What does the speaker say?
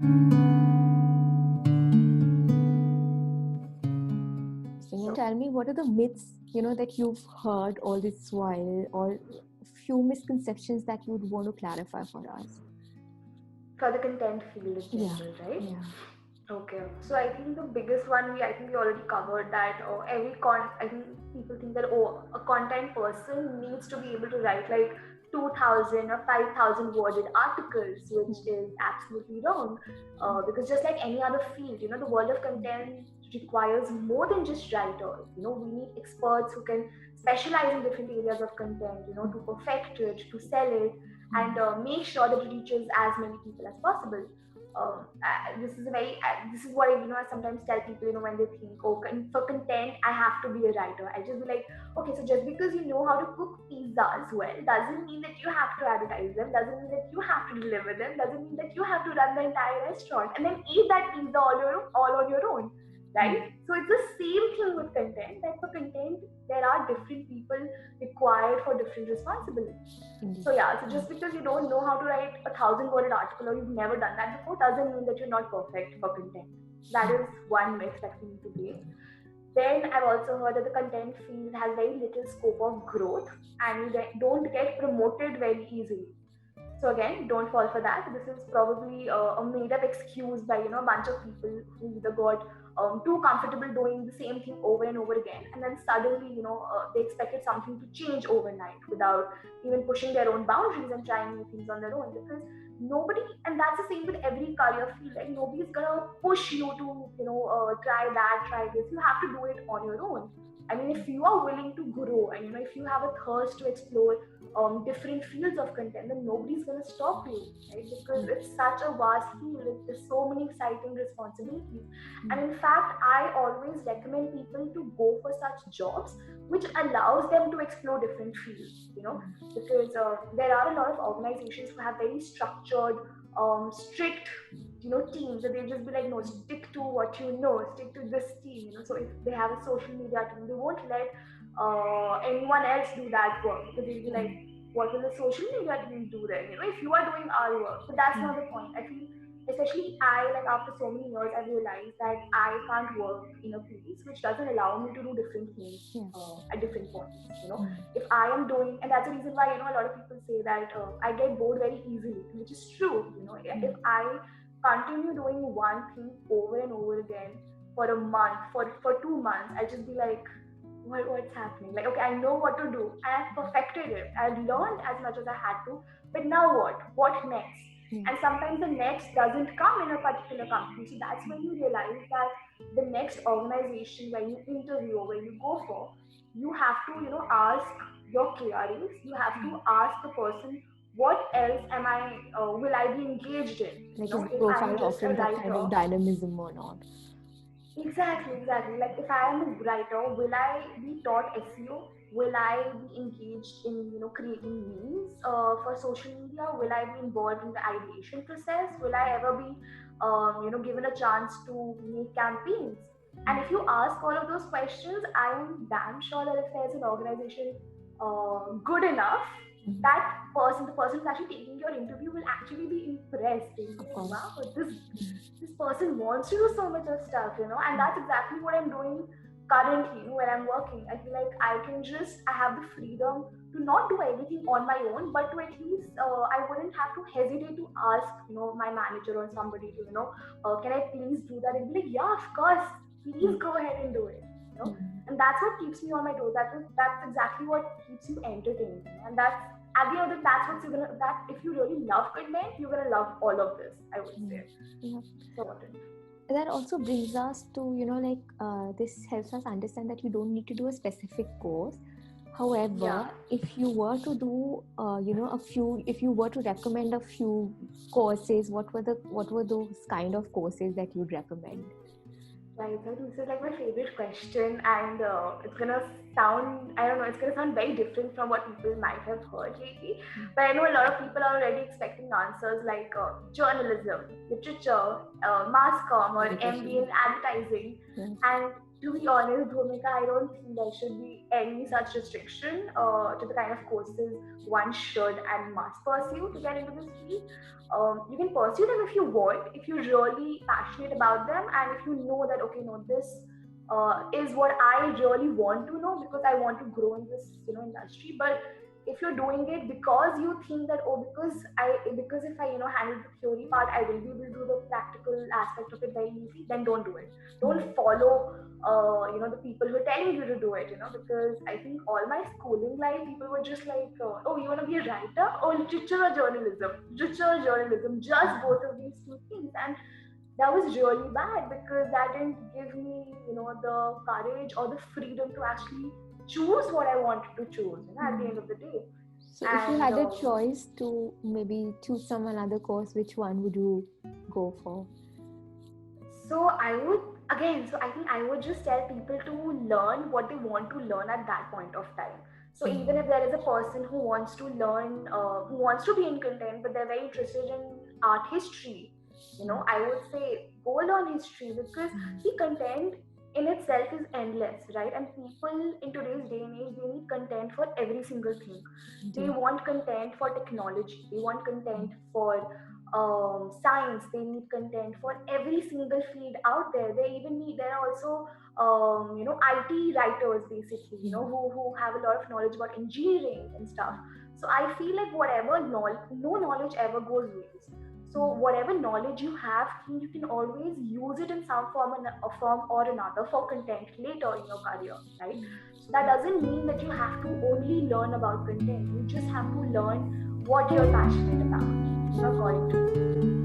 So tell me, what are the myths, that you've heard all this while, or few misconceptions that you would want to clarify for us? For the content field in Yeah, general, right? yeah. Okay, so I think the biggest one I think we already covered that. I think people think that a content person needs to be able to write like 2,000 or 5,000 worded articles, which is absolutely wrong. Because just like any other field, the world of content requires more than just writers. We need experts who can specialize in different areas of content. To perfect it, to sell it, and make sure that it reaches as many people as possible. This is what I sometimes tell people, when they think, oh, for content I have to be a writer. I just be like, okay, so just because you know how to cook pizzas well doesn't mean that you have to advertise them, doesn't mean that you have to deliver them, doesn't mean that you have to run the entire restaurant and then eat that pizza all on your own, right? So it's the same thing with content, that for content there are different people required for different responsibilities. So yeah, so just because you don't know how to write 1,000 worded article or you've never done that before doesn't mean that you're not perfect for content. That is one myth that we need to break. Then I've also heard that the content field has very little scope of growth and you don't get promoted very easily. So again, don't fall for that. This is probably a made-up excuse by a bunch of people who either got too comfortable doing the same thing over and over again, and then suddenly they expected something to change overnight without even pushing their own boundaries and trying new things on their own. Because nobody, and that's the same with every career field. Like nobody's gonna push you to try that, try this. You have to do it on your own. I mean, if you are willing to grow and if you have a thirst to explore different fields of content, then nobody's going to stop you, right? Because it's such a vast field, there's so many exciting responsibilities. And in fact, I always recommend people to go for such jobs which allows them to explore different fields, because there are a lot of organizations who have very structured, strict teams that they just be like, no, stick to what you know, stick to this team. So if they have a social media team, they won't let anyone else do that work, because they'll be like, what will the social media team do then? If you are doing our work. But that's not the point. I feel, especially after so many years, I realized that I can't work in a place which doesn't allow me to do different things at different points. If I am doing, and that's the reason why a lot of people say that I get bored very easily, which is true. If I continue doing one thing over and over again for a month, for 2 months, I'll just be like, what's happening? Like, okay, I know what to do. I have perfected it. I've learned as much as I had to. But now what? What next? And sometimes the next doesn't come in a particular company. So that's when you realize that the next organization where you interview or where you go for, you have to, ask your KRAs. You have to ask the person, what else will I be engaged in? Like, If is the profile I'm just a offering that kind writer. of dynamism or not? Exactly. Like if I am a writer, will I be taught SEO? Will I be engaged in creating memes for social media? Will I be involved in the ideation process? Will I ever be given a chance to make campaigns? And if you ask all of those questions, I am damn sure that if there's an organization good enough, that person, the person who's actually taking your interview, will actually be impressed. They'll be like, wow, this person wants to do so much of stuff, and that's exactly what I'm doing currently, when I'm working. I feel like I have the freedom to not do everything on my own, but to at least, I wouldn't have to hesitate to ask, my manager or somebody to, can I please do that? And be like, yeah, of course, please go ahead and do it, and that's what keeps me on my toes. That's exactly what keeps you entertained, and that's at the end of it, that's what's gonna, that if you really love content, you're gonna love all of this, I would say. So that also brings us to this helps us understand that you don't need to do a specific course. However, if you were to do if you were to recommend a few courses, what were those kind of courses that you'd recommend? Right, so this is like my favorite question, and it's gonna sound, I don't know, it's gonna sound very different from what people might have heard lately. But I know a lot of people are already expecting answers like journalism, literature, mass comm, or MBA in advertising. And To be honest, Bhumika, I don't think there should be any such restriction to the kind of courses one should and must pursue to get into this field. You can pursue them if you want, if you're really passionate about them, and if you know that, okay, no, this is what I really want to know because I want to grow in this, industry. But if you're doing it because you think that, oh, because if I handle the theory part, I will be able to do the practical aspect of it very easy, then don't do it. Don't follow the people who are telling you to do it, because I think all my schooling life, people were just like, oh, you want to be a writer? Oh, literature or journalism? Literature or journalism, just both of these two things. And that was really bad because that didn't give me, the courage or the freedom to actually choose what I wanted to choose, at the end of the day. So if you had a choice to maybe choose some another course, which one would you go for? So I think I would just tell people to learn what they want to learn at that point of time. So even if there is a person who wants to learn, who wants to be in content, but they're very interested in art history, I would say go learn history because the content in itself is endless, right? And people in today's day and age, they need content for every single thing. They want content for technology. They want content for science. They need content for every single field out there. There are also IT writers basically, who have a lot of knowledge about engineering and stuff. So I feel like no knowledge ever goes waste. So whatever knowledge you have, you can always use it in some form or another for content later in your career, right? So that doesn't mean that you have to only learn about content. You just have to learn what you're passionate about, according to me.